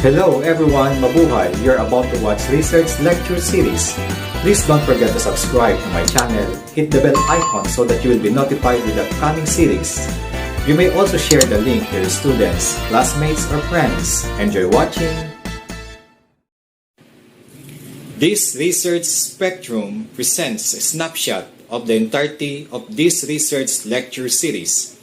Hello everyone, mabuhay! You're about to watch Research Lecture Series. Please don't forget to subscribe to my channel, hit the bell icon so that you will be notified with the upcoming series. You may also share the link to your students, classmates, or friends. Enjoy watching! This Research Spectrum presents a snapshot of the entirety of this Research Lecture Series.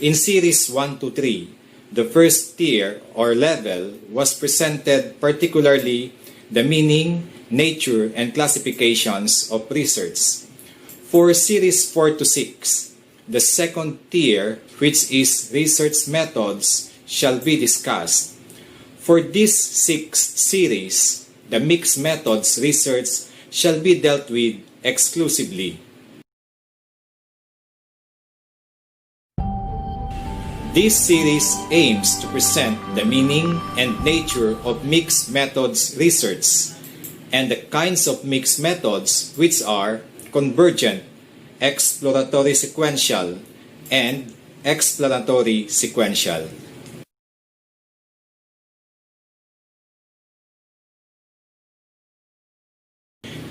In Series 1 to 3, the first tier or level was presented, particularly the meaning, nature, and classifications of research. For Series 4 to 6, the second tier, which is research methods, shall be discussed. For this sixth series, the mixed methods research shall be dealt with exclusively. This series aims to present the meaning and nature of mixed methods research and the kinds of mixed methods which are convergent, exploratory sequential, and explanatory sequential.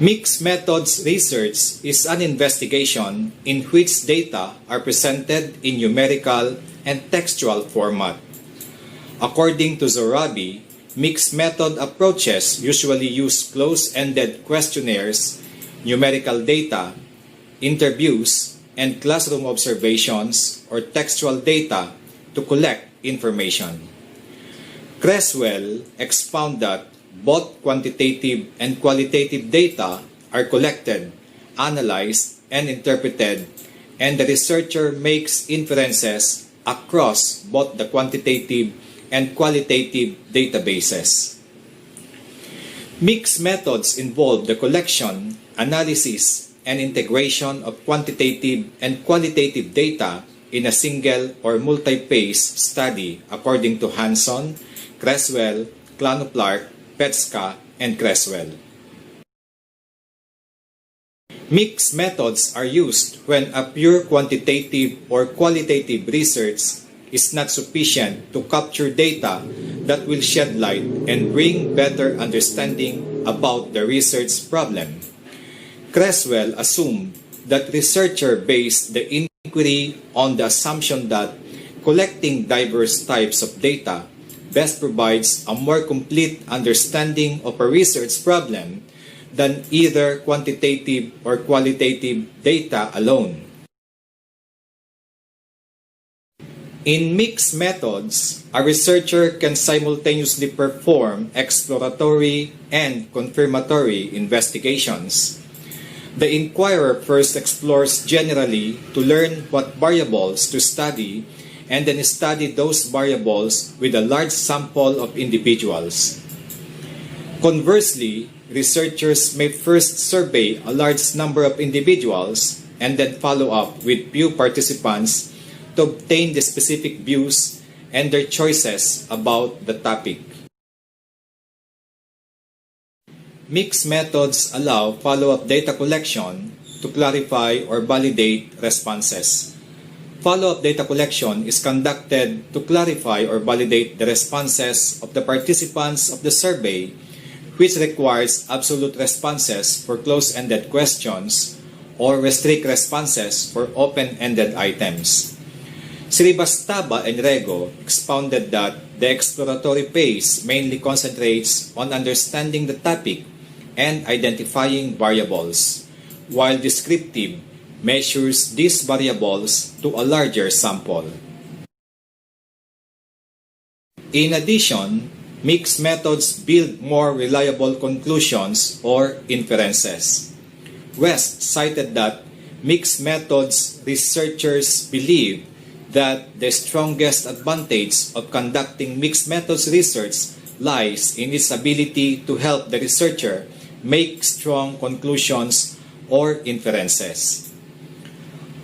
Mixed methods research is an investigation in which data are presented in numerical and textual format. According to Zorabi, mixed method approaches usually use close-ended questionnaires, numerical data, interviews, and classroom observations or textual data to collect information. Creswell expounded that both quantitative and qualitative data are collected, analyzed, and interpreted, and the researcher makes inferences across both the quantitative and qualitative databases. Mixed methods involve the collection, analysis, and integration of quantitative and qualitative data in a single or multi-phase study according to Hanson, Creswell, Klanow-Clark, Petska, and Creswell. Mixed methods are used when a pure quantitative or qualitative research is not sufficient to capture data that will shed light and bring better understanding about the research problem. Creswell assumed that researchers based the inquiry on the assumption that collecting diverse types of data best provides a more complete understanding of a research problem than either quantitative or qualitative data alone. In mixed methods, a researcher can simultaneously perform exploratory and confirmatory investigations. The inquirer first explores generally to learn what variables to study and then study those variables with a large sample of individuals. Conversely, researchers may first survey a large number of individuals and then follow up with few participants to obtain the specific views and their choices about the topic. Mixed methods allow follow-up data collection to clarify or validate responses. Follow-up data collection is conducted to clarify or validate the responses of the participants of the survey, which requires absolute responses for close-ended questions or restrict responses for open-ended items. Srivastava and Rego expounded that the exploratory phase mainly concentrates on understanding the topic and identifying variables, while descriptive measures these variables to a larger sample. In addition, mixed methods build more reliable conclusions or inferences. West cited that mixed methods researchers believe that the strongest advantage of conducting mixed methods research lies in its ability to help the researcher make strong conclusions or inferences.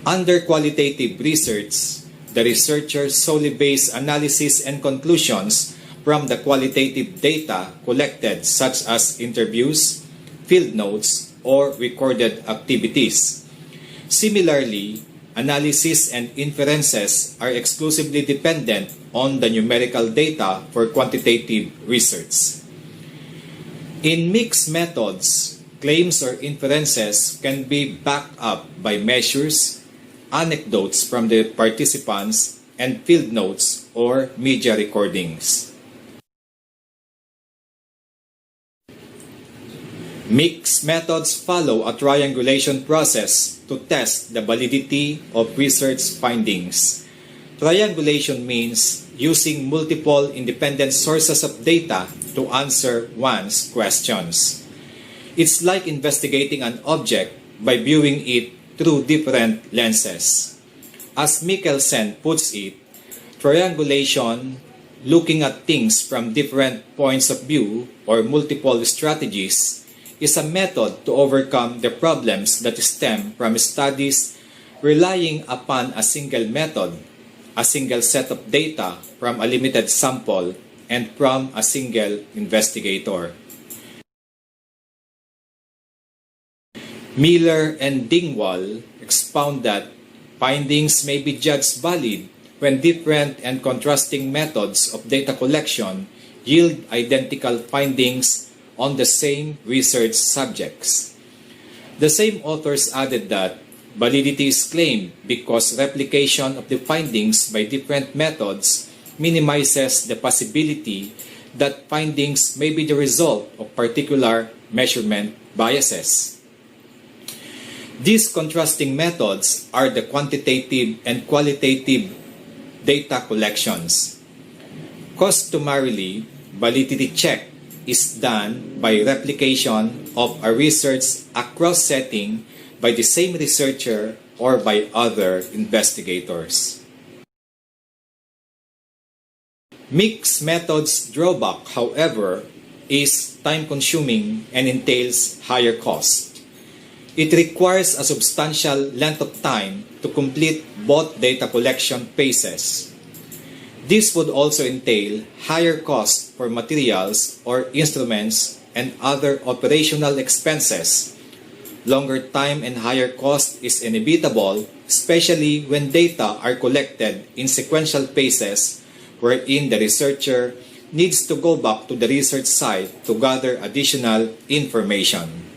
Under qualitative research, the researcher solely based analysis and conclusions from the qualitative data collected, such as interviews, field notes, or recorded activities. Similarly, analysis and inferences are exclusively dependent on the numerical data for quantitative research. In mixed methods, claims or inferences can be backed up by measures, anecdotes from the participants, and field notes or media recordings. Mixed methods follow a triangulation process to test the validity of research findings. Triangulation means using multiple independent sources of data to answer one's questions. It's like investigating an object by viewing it through different lenses. As Mikkelsen puts it, triangulation, looking at things from different points of view or multiple strategies, is a method to overcome the problems that stem from studies relying upon a single method, a single set of data from a limited sample, and from a single investigator. Miller and Dingwall expound that findings may be judged valid when different and contrasting methods of data collection yield identical findings on the same research subjects. The same authors added that validity is claimed because replication of the findings by different methods minimizes the possibility that findings may be the result of particular measurement biases. These contrasting methods are the quantitative and qualitative data collections. Customarily, validity check is done by replication of a research across setting by the same researcher or by other investigators. Mixed methods drawback, however, is time-consuming and entails higher cost. It requires a substantial length of time to complete both data collection phases. This would also entail higher costs for materials or instruments and other operational expenses. Longer time and higher cost is inevitable, especially when data are collected in sequential phases wherein the researcher needs to go back to the research site to gather additional information.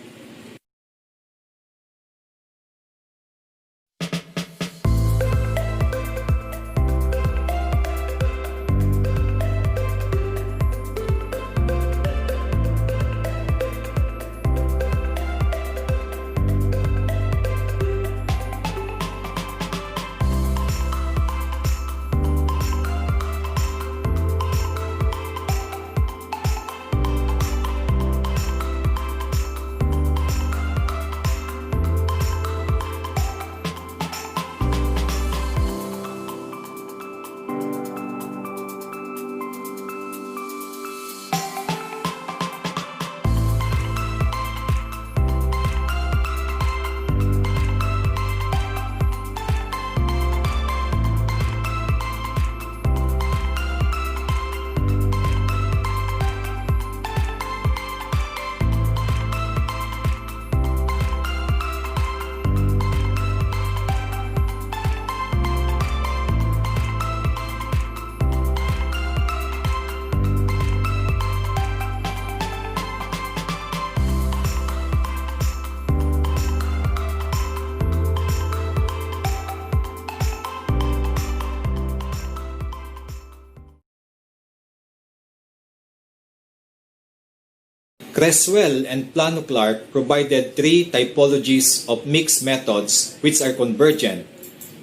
Creswell and Plano-Clark provided three typologies of mixed methods which are convergent,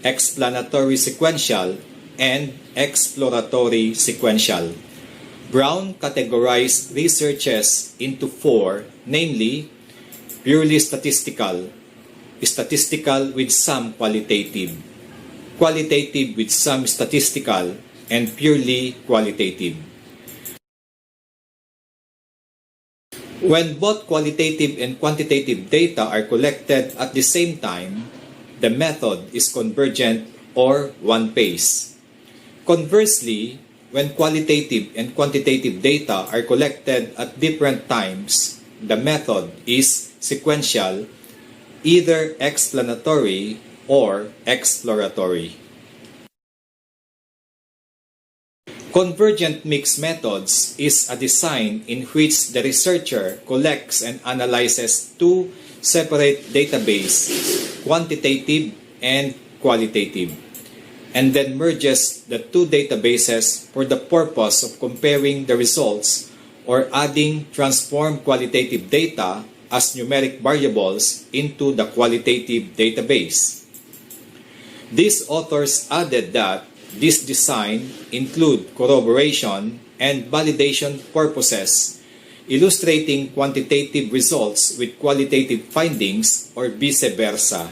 explanatory sequential, and exploratory sequential. Brown categorized researches into four, namely purely statistical, statistical with some qualitative, qualitative with some statistical, and purely qualitative. When both qualitative and quantitative data are collected at the same time, the method is convergent or one-phase. Conversely, when qualitative and quantitative data are collected at different times, the method is sequential, either explanatory or exploratory. Convergent mixed methods is a design in which the researcher collects and analyzes two separate databases, quantitative and qualitative, and then merges the two databases for the purpose of comparing the results or adding transformed qualitative data as numeric variables into the qualitative database. These authors added that this design include corroboration and validation purposes, illustrating quantitative results with qualitative findings or vice versa,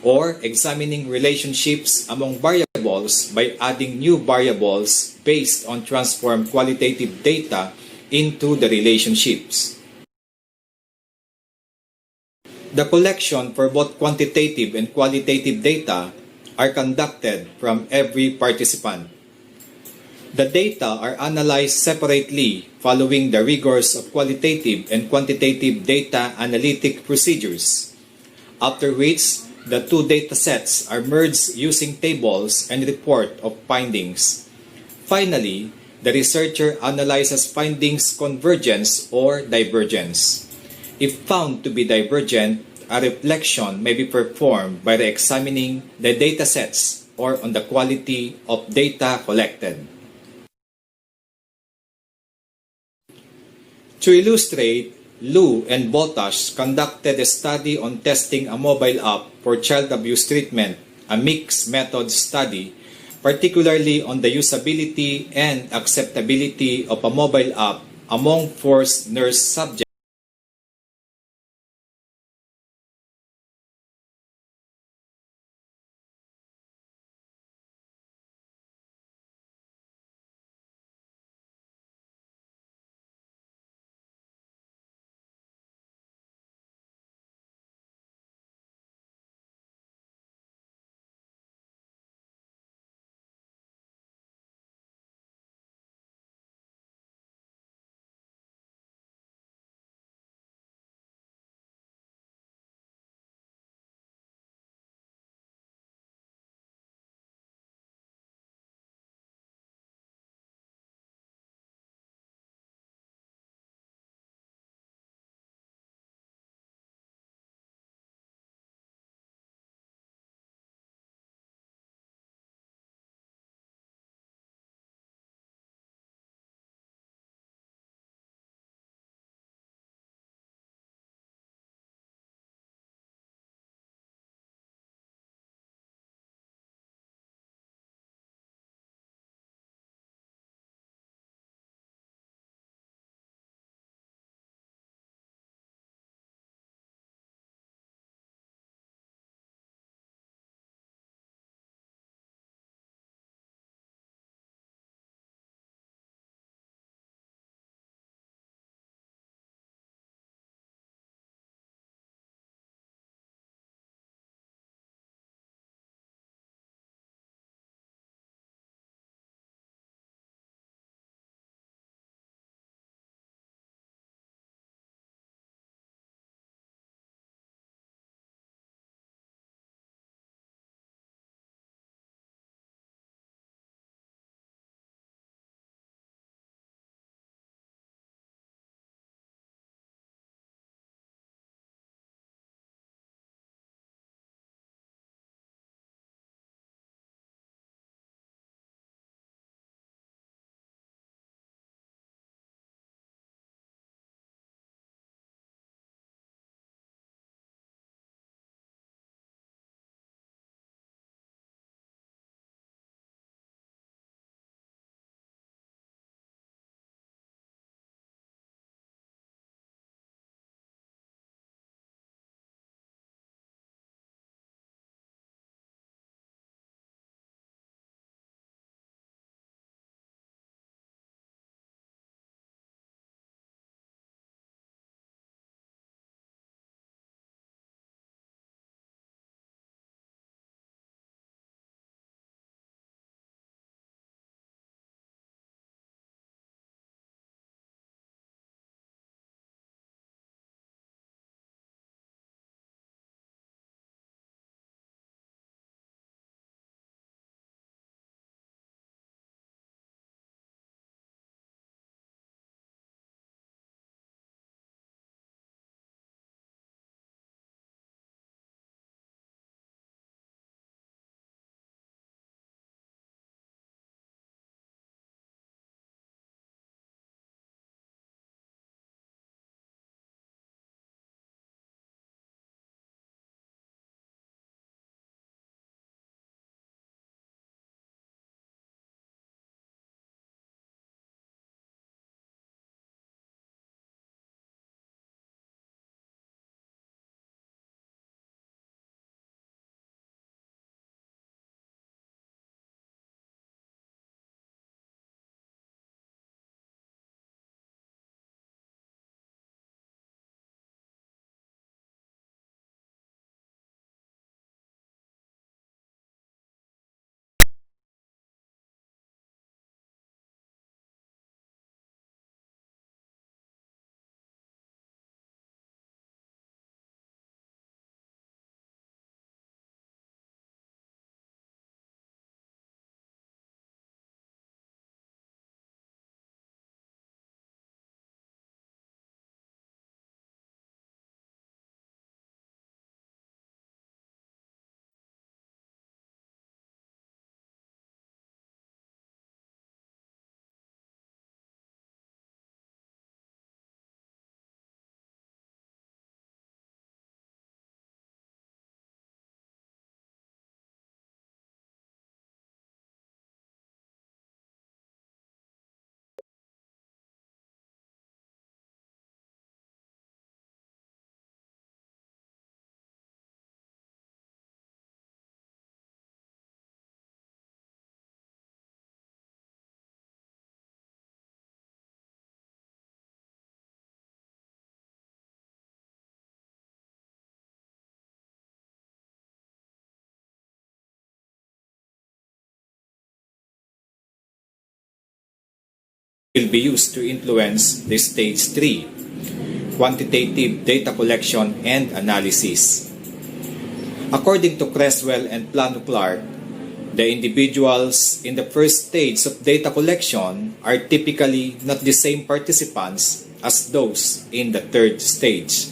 or examining relationships among variables by adding new variables based on transformed qualitative data into the relationships. The collection for both quantitative and qualitative data are conducted from every participant. The data are analyzed separately following the rigors of qualitative and quantitative data analytic procedures, after which the two datasets are merged using tables and report of findings. Finally, the researcher analyzes findings convergence or divergence. If found to be divergent, a reflection may be performed by re-examining the datasets or on the quality of data collected. To illustrate, Liu and Botash conducted a study on testing a mobile app for child abuse treatment, a mixed method study, particularly on the usability and acceptability of a mobile app among forced nurse subjects. will be used to influence the Stage 3, quantitative data collection and analysis. According to Creswell and Plano-Clark, the individuals in the first stage of data collection are typically not the same participants as those in the third stage,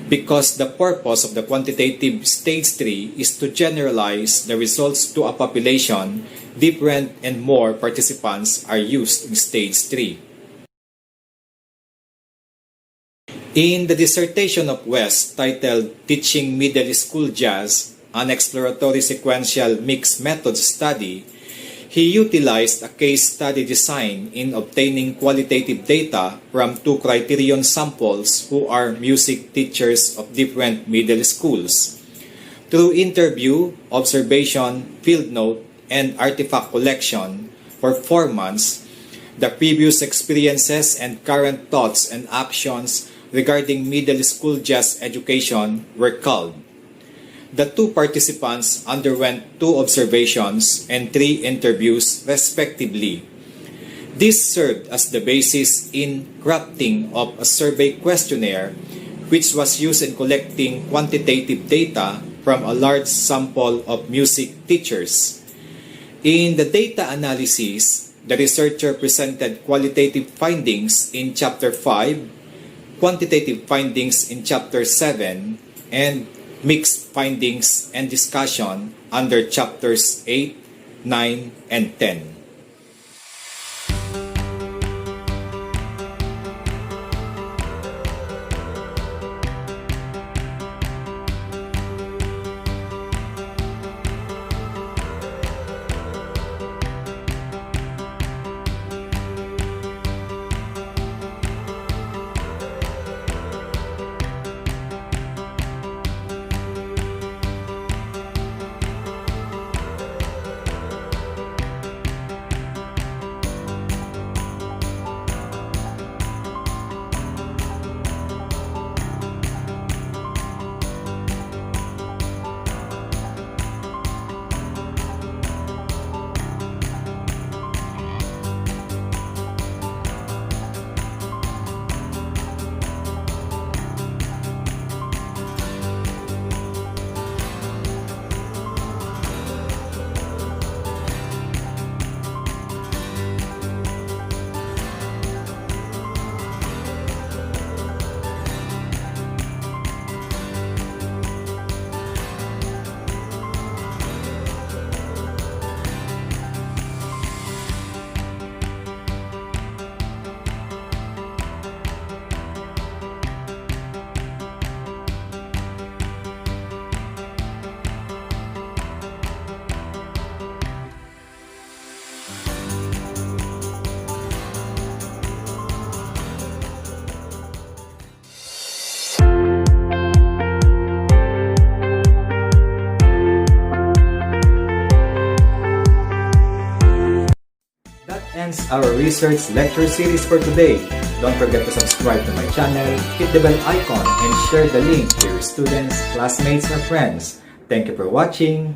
because the purpose of the quantitative Stage 3 is to generalize the results to a population. Different and more participants are used in Stage 3. In the dissertation of West titled Teaching Middle School Jazz, an exploratory sequential mixed methods study, he utilized a case study design in obtaining qualitative data from 2 criterion samples who are music teachers of different middle schools. Through interview, observation, field note, and artifact collection for 4 months, the previous experiences and current thoughts and actions regarding middle school jazz education were culled. The 2 participants underwent 2 observations and 3 interviews respectively. This served as the basis in crafting of a survey questionnaire which was used in collecting quantitative data from a large sample of music teachers. In the data analysis, the researcher presented qualitative findings in Chapter 5, quantitative findings in Chapter 7, and mixed findings and discussion under Chapters 8, 9, and 10. Ends our research lecture series for today. Don't forget to subscribe to my channel, hit the bell icon, and share the link to your students, classmates, or friends. Thank you for watching.